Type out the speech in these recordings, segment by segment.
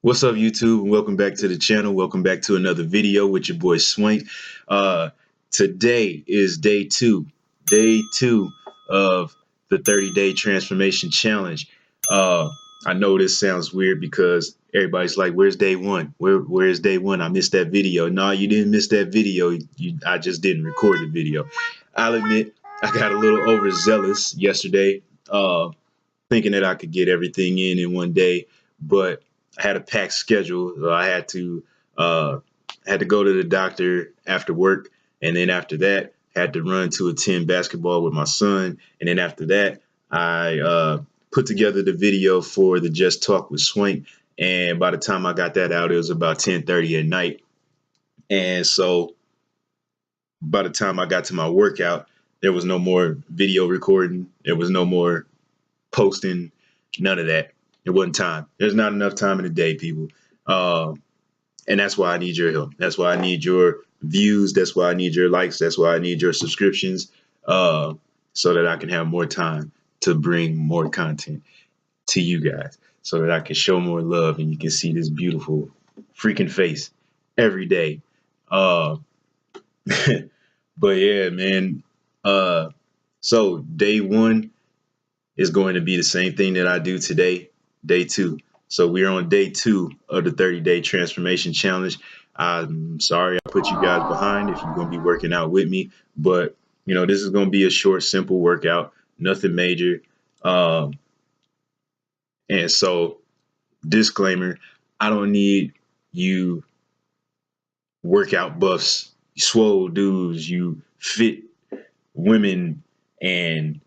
What's up, YouTube, and welcome back to the channel. Welcome back to another video with your boy Swank. Uh, Today is day two of the 30-day transformation challenge. Uh, I know this sounds weird because everybody's like, "Where's day one? Where's day one? I missed that video." No, you didn't miss that video. I just didn't record the video. I'll admit I got a little overzealous yesterday, thinking that I could get everything in one day, but I had a packed schedule. So I uh, had to go to the doctor after work, and then after that, had to run to attend basketball with my son, and then after that, I put together the video for the Just Talk with Swank. And by the time I got that out, it was about 10:30 at night. And so by the time I got to my workout, there was no more video recording. There was no more posting, none of that. It wasn't time. There's not enough time in the day, people. Um, and that's why I need your help. That's why I need your views. That's why I need your likes. That's why I need your subscriptions, uh, so that I can have more time to bring more content to you guys, so that I can show more love and you can see this beautiful freaking face every day. Uh, but yeah, man. Uh, so day one is going to be the same thing that I do today, day two. So we're on day two of the 30-day transformation challenge. I'm sorry I put you guys behind if you're going to be working out with me, but this is going to be a short, simple workout, nothing major. Um, and so, disclaimer: I don't need you workout buffs, you swole dudes, you fit women, and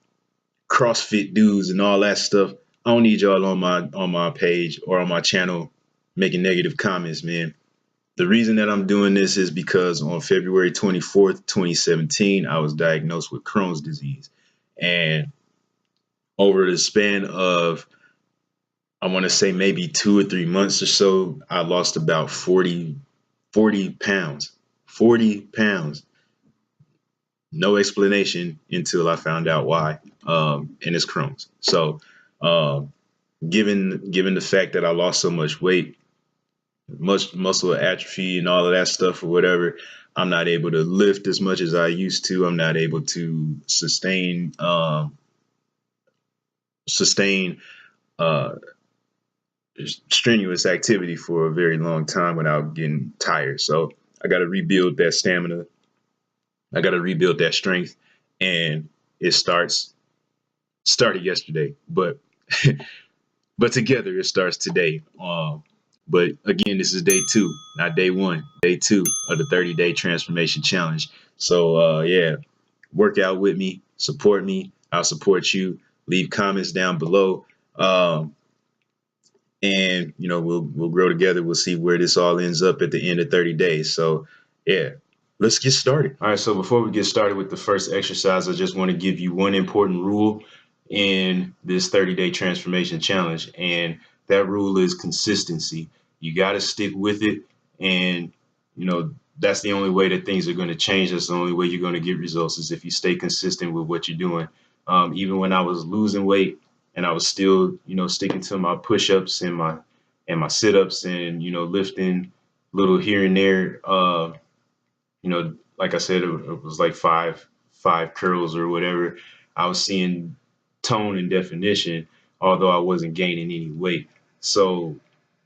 CrossFit dudes and all that stuff. I don't need y'all on my page or on my channel making negative comments, man. The reason that I'm doing this is because on February 24th, 2017, I was diagnosed with Crohn's disease. And over the span of, I want to say maybe 2 or 3 months or so, I lost about 40 pounds. 40 pounds. No explanation until I found out why. And it's Crohn's. So, um, given the fact that I lost so much weight, much muscle atrophy and all of that stuff or whatever, I'm not able to lift as much as I used to. I'm not able to sustain uh, strenuous activity for a very long time without getting tired. So I got to rebuild that stamina. I got to rebuild that strength, and it started yesterday, but but together it starts today. But again, this is day two, not day one. Day two of the 30-day transformation challenge. So yeah, work out with me, support me. I'll support you. Leave comments down below, and we'll grow together. We'll see where this all ends up at the end of 30 days. So yeah, let's get started. All right. So before we get started with the first exercise, I just want to give you one important rule in this 30-day transformation challenge, and that rule is consistency. You got to stick with it, and that's the only way that things are going to change. That's the only way you're going to get results, is if you stay consistent with what you're doing. Even when I was losing weight and I was still sticking to my push-ups and my sit-ups, and lifting little here and there, like I said, it was like five curls or whatever. I was seeing tone and definition, although I wasn't gaining any weight. So,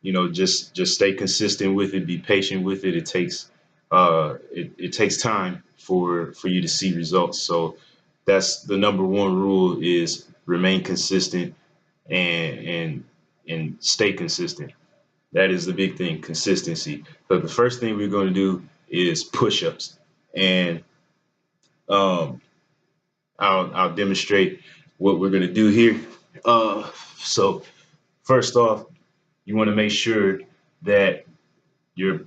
just stay consistent with it. Be patient with it. It takes time for you to see results. So that's the number one rule: is remain consistent and and stay consistent. That is the big thing: consistency. But the first thing we're going to do is push-ups, and um, I'll demonstrate what we're going to do here. So first off, you want to make sure that your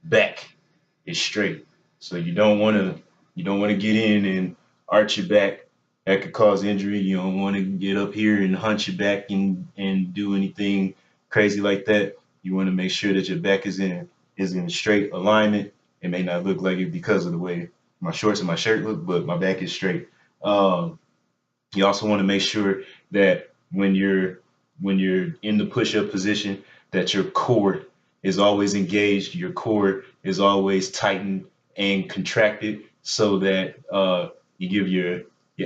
back is straight. So you don't want to get in and arch your back. That could cause injury. You don't want to get up here and hunch your back and do anything crazy like that. You want to make sure that your back is in straight alignment. It may not look like it because of the way my shorts and my shirt look, but my back is straight. Um, you also want to make sure that when you're in the push-up position, that your core is always engaged, your core is always tightened and contracted, so that you give your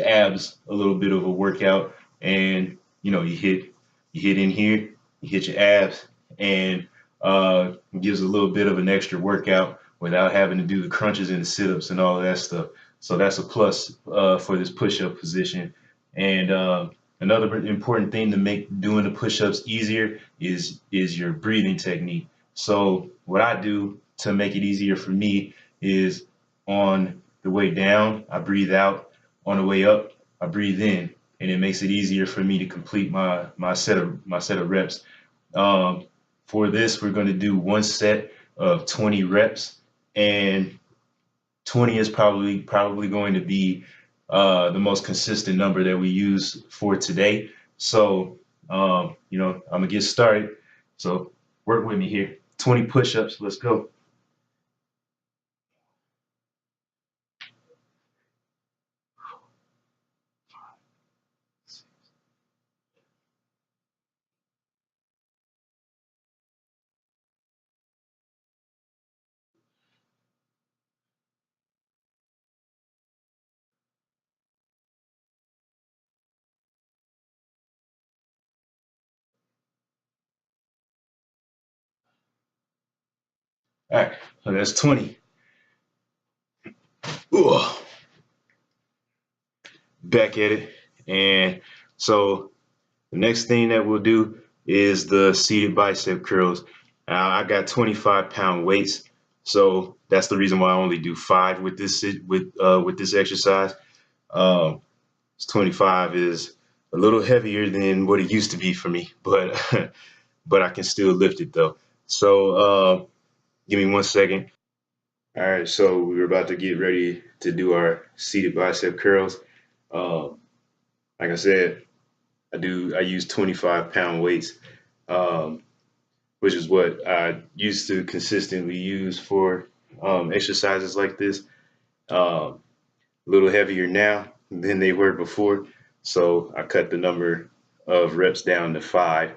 abs a little bit of a workout, and you hit in here, you hit your abs, and it gives a little bit of an extra workout without having to do the crunches and the sit-ups and all of that stuff. So that's a plus for this push-up position. And another important thing to make doing the push-ups easier is your breathing technique. So what I do to make it easier for me is, on the way down, I breathe out. On the way up, I breathe in, and it makes it easier for me to complete my set of reps. Um, for this, we're going to do one set of 20 reps, and 20 is probably going to be the most consistent number that we use for today. So I'm gonna get started. So work with me here. 20 push-ups. Let's go. All right. So that's 20. Ooh, back at it. And so the next thing that we'll do is the seated bicep curls. I got 25-pound weights, so that's the reason why I only do 5 with this exercise. Um, 25 is a little heavier than what it used to be for me, but but I can still lift it though. So give me 1 second. All right, so we're about to get ready to do our seated bicep curls. Um, like I said, I use 25-pound weights, um, which is what I used to consistently use for exercises like this. Um, a little heavier now than they were before, so I cut the number of reps down to 5,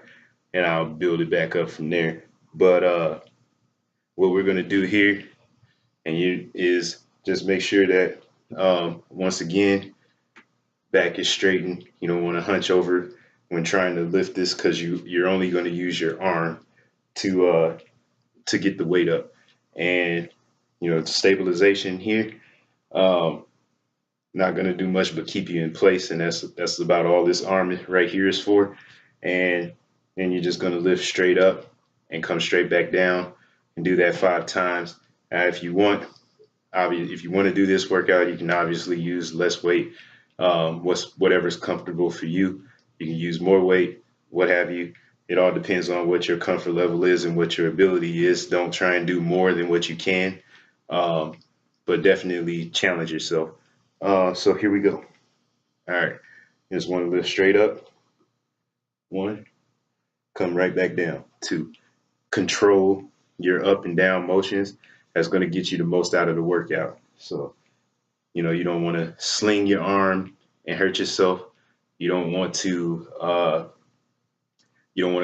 and I'll build it back up from there. But what we're gonna do here, is just make sure that once again, back is straightened. You don't want to hunch over when trying to lift this, because you're only going to use your arm to get the weight up. And stabilization here, um, not going to do much but keep you in place, and that's about all this arm right here is for. And then you're just going to lift straight up and come straight back down, and do that 5 times. If you want, if you want to do this workout, you can obviously use less weight. Whatever's comfortable for you. You can use more weight, what have you. It all depends on what your comfort level is and what your ability is. Don't try and do more than what you can, um, but definitely challenge yourself. So here we go. All right, just want to lift straight up. 1, come right back down. 2, control your up and down motions. That's going to get you the most out of the workout. So you don't want to sling your arm and hurt yourself. You don't want to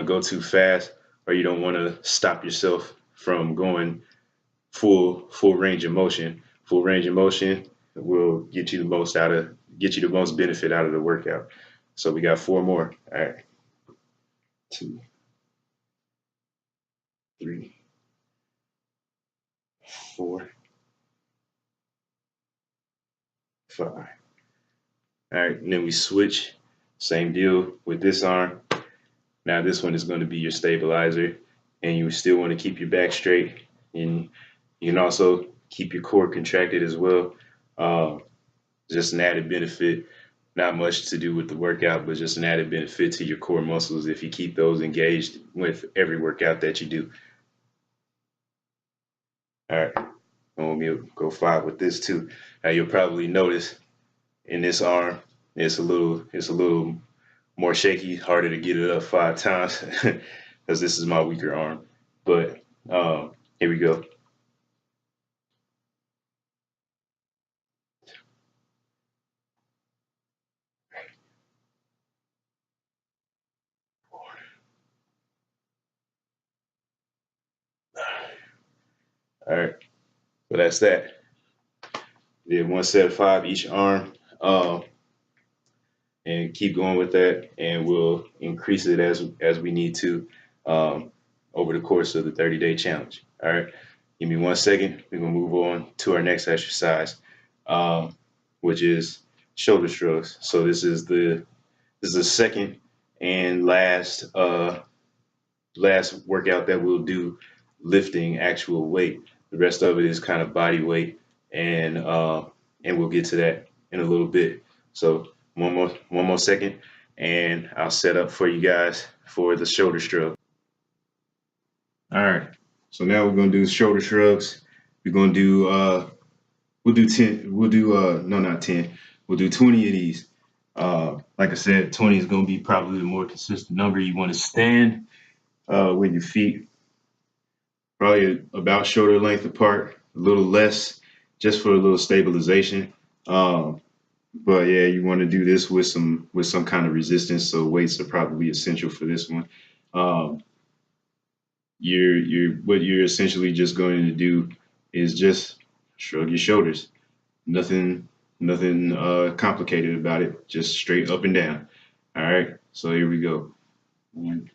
go too fast, or you don't want to stop yourself from going full range of motion. Full range of motion will get you the most benefit out of the workout. So we got 4 more. All right. 2, 3, 4, 5. All right, and then we switch. Same deal with this arm. Now this one is going to be your stabilizer, and you still want to keep your back straight, and you can also keep your core contracted as well. Um, just an added benefit, not much to do with the workout, but just an added benefit to your core muscles if you keep those engaged with every workout that you do. All right, and we'll go 5 with this too. Now you'll probably notice in this arm, it's a little more shaky, harder to get it up 5 times because this is my weaker arm. But here we go. All right, so that's that. Did one set of 5 each arm, and keep going with that, and we'll increase it as we need to um, over the course of the 30-day challenge. All right, give me 1 second. We're gonna move on to our next exercise, um, which is shoulder shrugs. So this is the second and last workout that we'll do lifting actual weight. The rest of it is kind of body weight, and we'll get to that in a little bit. So one more second, and I'll set up for you guys for the shoulder shrug. All right. So now we're gonna do shoulder shrugs. We're gonna do we'll do 10. We'll do no, not 10. We'll do 20 of these. Like I said, 20 is gonna be probably the more consistent number. You want to stand with your feet probably about shoulder length apart, a little less, just for a little stabilization. Um, but yeah, you want to do this with some kind of resistance. So weights are probably essential for this one. Um, you're what you're essentially just going to do is just shrug your shoulders. Nothing complicated about it. Just straight up and down. All right. So here we go. 1,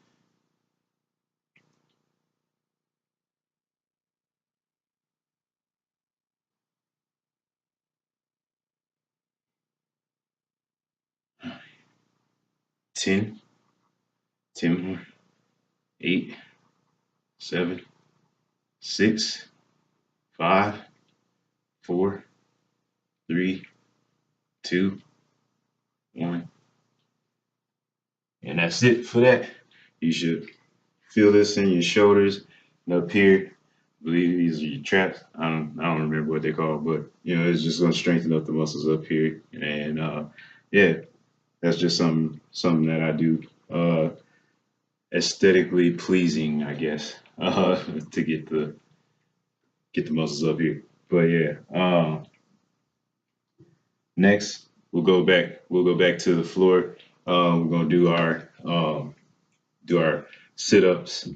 10, 10 more, 8, 7, 6, 5, 4, 3, 2, 1. And that's it for that. You should feel this in your shoulders and up here. I believe these are your traps. I don't remember what they're called, but it's just gonna strengthen up the muscles up here. And yeah, that's just something that I do. Aesthetically pleasing, I guess, to get the muscles up here. But yeah, next we'll go back. We'll go back to the floor. We're gonna do our sit-ups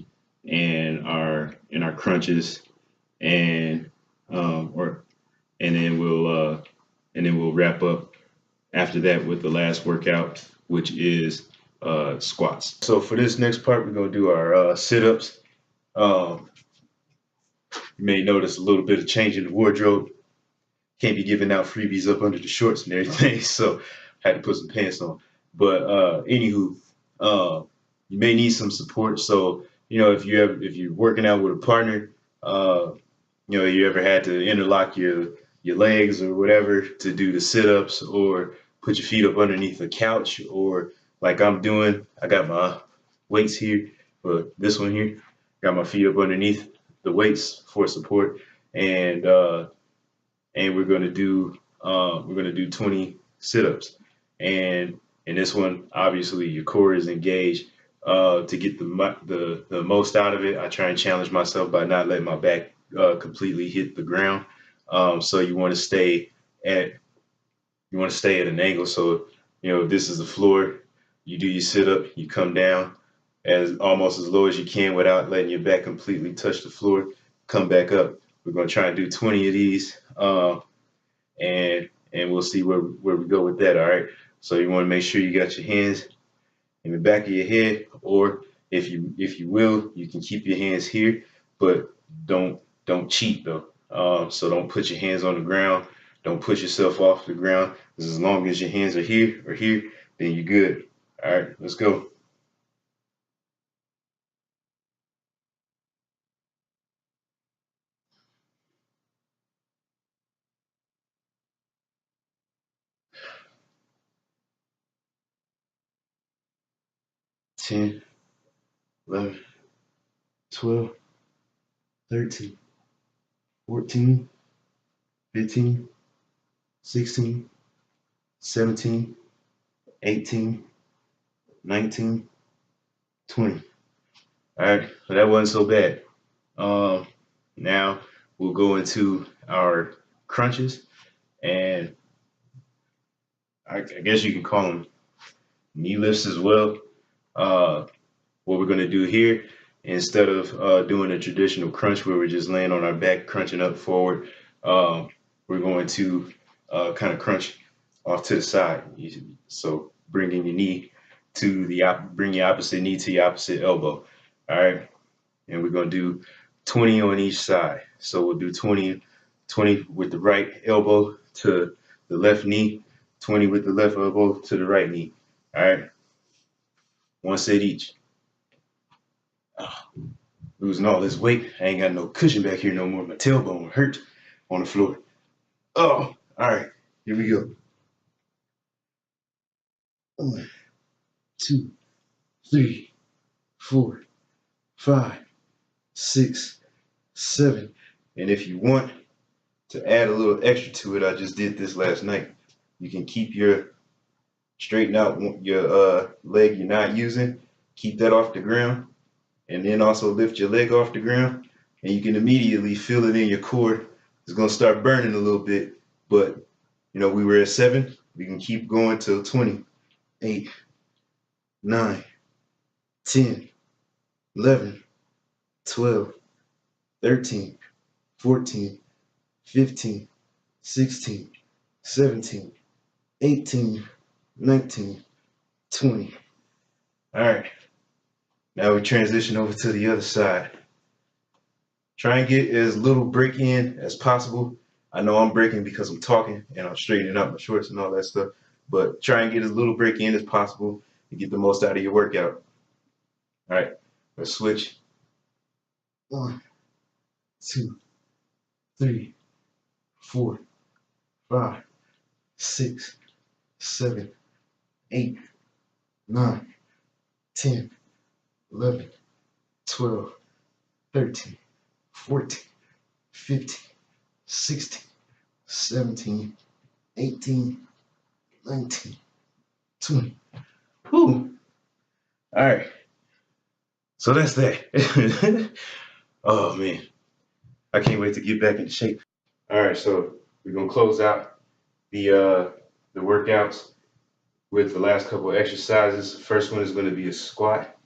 and our crunches, and or and then we'll wrap up after that with the last workout, which is squats. So for this next part, we're gonna do our sit-ups. Um, you may notice a little bit of change in the wardrobe. Can't be giving out freebies up under the shorts and everything, so I had to put some pants on. But anywho, uh, you may need some support. So if you're working out with a partner, uh, you ever had to interlock your legs or whatever to do the sit-ups, or put your feet up underneath the couch, or like I'm doing, I got my weights here, but this one here, got my feet up underneath the weights for support, and we're gonna do 20 sit-ups, and in this one, obviously your core is engaged. To get the most out of it, I try and challenge myself by not letting my back completely hit the ground. So at you want to stay at an angle. So if this is the floor, you do your sit up, you come down as almost as low as you can without letting your back completely touch the floor. Come back up. We're gonna try and do 20 of these. And we'll see where we go with that. All right. So you want to make sure you got your hands in the back of your head, or if you will, you can keep your hands here, but don't cheat though. So don't put your hands on the ground. Don't push yourself off the ground. 'Cause as long as your hands are here or here, then you're good. All right. Let's go. 10, 11, 12, 13, 14, 15, 16, 17, 18, 19, 20. All right, so that wasn't so bad. Um, Now we'll go into our crunches, and I guess you can call them knee lifts as well. Uh, what we're going to do here instead of doing a traditional crunch where we're just laying on our back, crunching up forward, we're going to kind of crunch off to the side. So bringing your knee to bring your opposite knee to your opposite elbow. All right. And we're going to do 20 on each side. So we'll do 20 with the right elbow to the left knee, 20 with the left elbow to the right knee. All right. One set each. Oh, losing all this weight. I ain't got no cushion back here no more. My tailbone hurt on the floor. Oh, all right. Here we go. 1, 2, 3, 4, 5, 6, 7. And if you want to add a little extra to it, I just did this last night. You can keep your straighten out your leg you're not using, keep that off the ground, and then also lift your leg off the ground, and you can immediately feel it in your core. It's gonna start burning a little bit, but we were at 7. We can keep going till 20, 8, 9, 10, 11, 12, 13, 14, 15, 16, 17, 18, 19, 20. All right. Now we transition over to the other side. Try and get as little break in as possible. I know I'm breaking because I'm talking and I'm straightening up my shorts and all that stuff, but try and get as little break in as possible to get the most out of your workout. All right, let's switch. 1, 2, 3, 4, 5, 6, 7, 8, 9, 10, 11, 12, 13, 14, 15, 16, 17, 18, 19, 20. Whew. All right. So that's that. Oh man, I can't wait to get back into shape. All right, so we're gonna close out the workouts with the last couple of exercises. The first one is going to be a squat.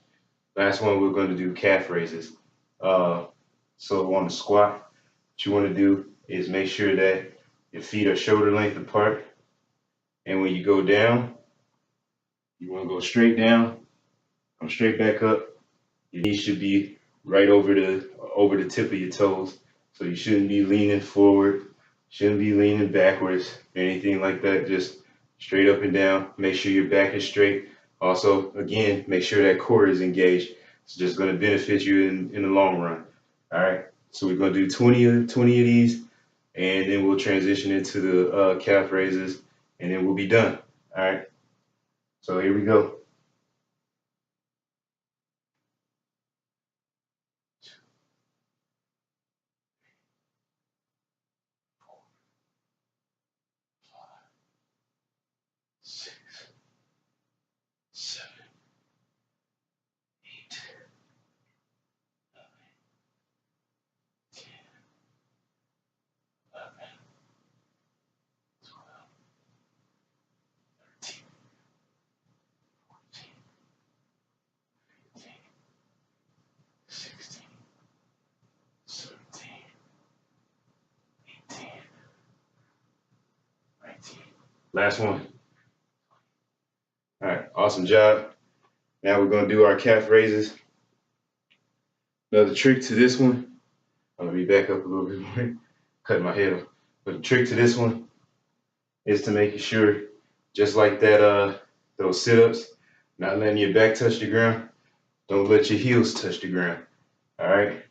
Last one we're going to do calf raises. So on the squat, what you want to do is make sure that your feet are shoulder length apart, and when you go down, you want to go straight down, come straight back up. Your knees should be right over the tip of your toes. So you shouldn't be leaning forward, shouldn't be leaning backwards, anything like that. Just straight up and down. Make sure your back is straight. Also, again, make sure that core is engaged. It's just going to benefit you in the long run. All right. So we're going to do 20 of these, and then we'll transition into the calf raises, and then we'll be done. All right. So here we go. 6, 7, 8, 10, 11, 12, 13, 14, 15, 16, 17, 18, 19. Last one. All right, awesome job. Now we're going to do our calf raises. Another trick to this one, I'm going to be back up a little bit more, cutting my head off. But the trick to this one is to make sure, just like that, those sit-ups, not letting your back touch the ground. Don't let your heels touch the ground. All right.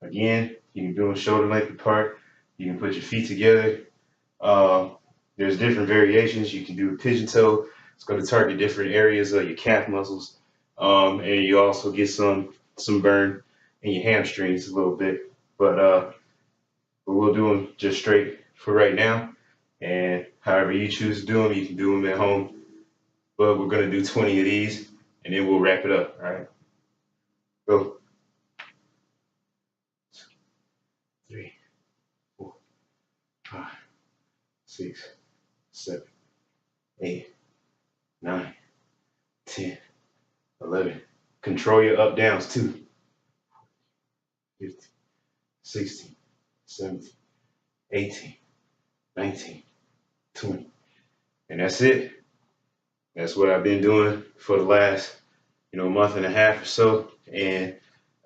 Again, you can do them shoulder length apart. You can put your feet together. There's different variations. You can do a pigeon toe. It's going to target different areas of your calf muscles, and you also get some burn in your hamstrings a little bit. But we'll do them just straight for right now. And however you choose to do them, you can do them at home. But we're going to do 20 of these, and then we'll wrap it up. All right. Go. 3, 4, 5, 6, 7, 8, 9, 10, 11. Control your up downs too. 15, 16, 17, 18, 19, 20. And that's it. That's what I've been doing for the last, month and a half or so. And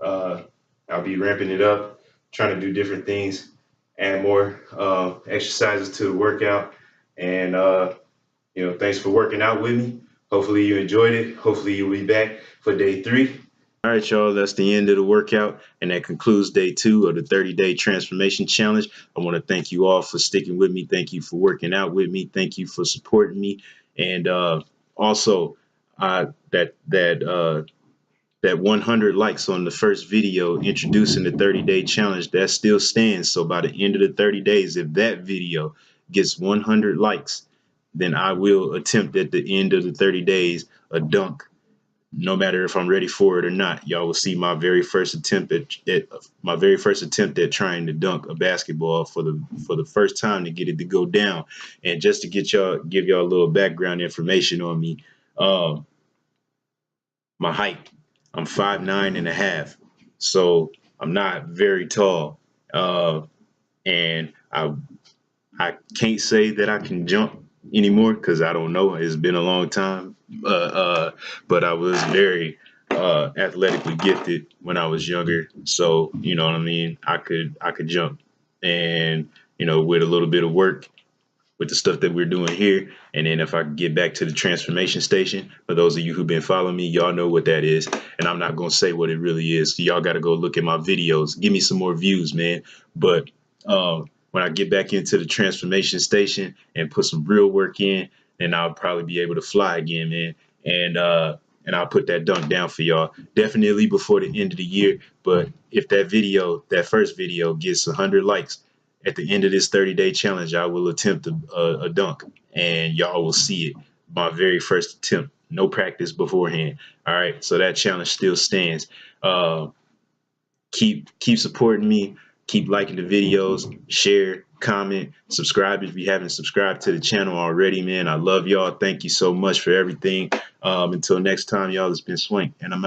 I'll be ramping it up, trying to do different things, add more exercises to the workout. And, thanks for working out with me. Hopefully you enjoyed it. Hopefully you'll be back for day 3. All right, y'all, that's the end of the workout, and that concludes day 2 of the 30-day transformation challenge. I want to thank you all for sticking with me. Thank you for working out with me. Thank you for supporting me. And also, that 100 likes on the first video introducing the 30-day challenge, that still stands. So by the end of the 30 days, if that video gets 100 likes, then I will attempt at the end of the 30 days a dunk. No matter if I'm ready for it or not, y'all will see my very first attempt at trying to dunk a basketball for the first time, to get it to go down. And just to give y'all a little background information on me, my height, I'm 5'9.5", so I'm not very tall, and I can't say that I can jump anymore because I don't know. It's been a long time. But I was very athletically gifted when I was younger. So, you know what I mean? I could jump. And, with a little bit of work, with the stuff that we're doing here. And then if I get back to the transformation station, for those of you who've been following me, y'all know what that is. And I'm not going to say what it really is. So y'all got to go look at my videos. Give me some more views, man. But when I get back into the transformation station and put some real work in, then I'll probably be able to fly again, man. And I'll put that dunk down for y'all definitely before the end of the year. But if that first video gets 100 likes, at the end of this 30-day challenge, I will attempt a dunk, and y'all will see it. My very first attempt, no practice beforehand. All right, so that challenge still stands. Keep supporting me. Keep liking the videos, share, comment, subscribe if you haven't subscribed to the channel already, man. I love y'all. Thank you so much for everything. Until next time, y'all, it's been Swank, and I'm out.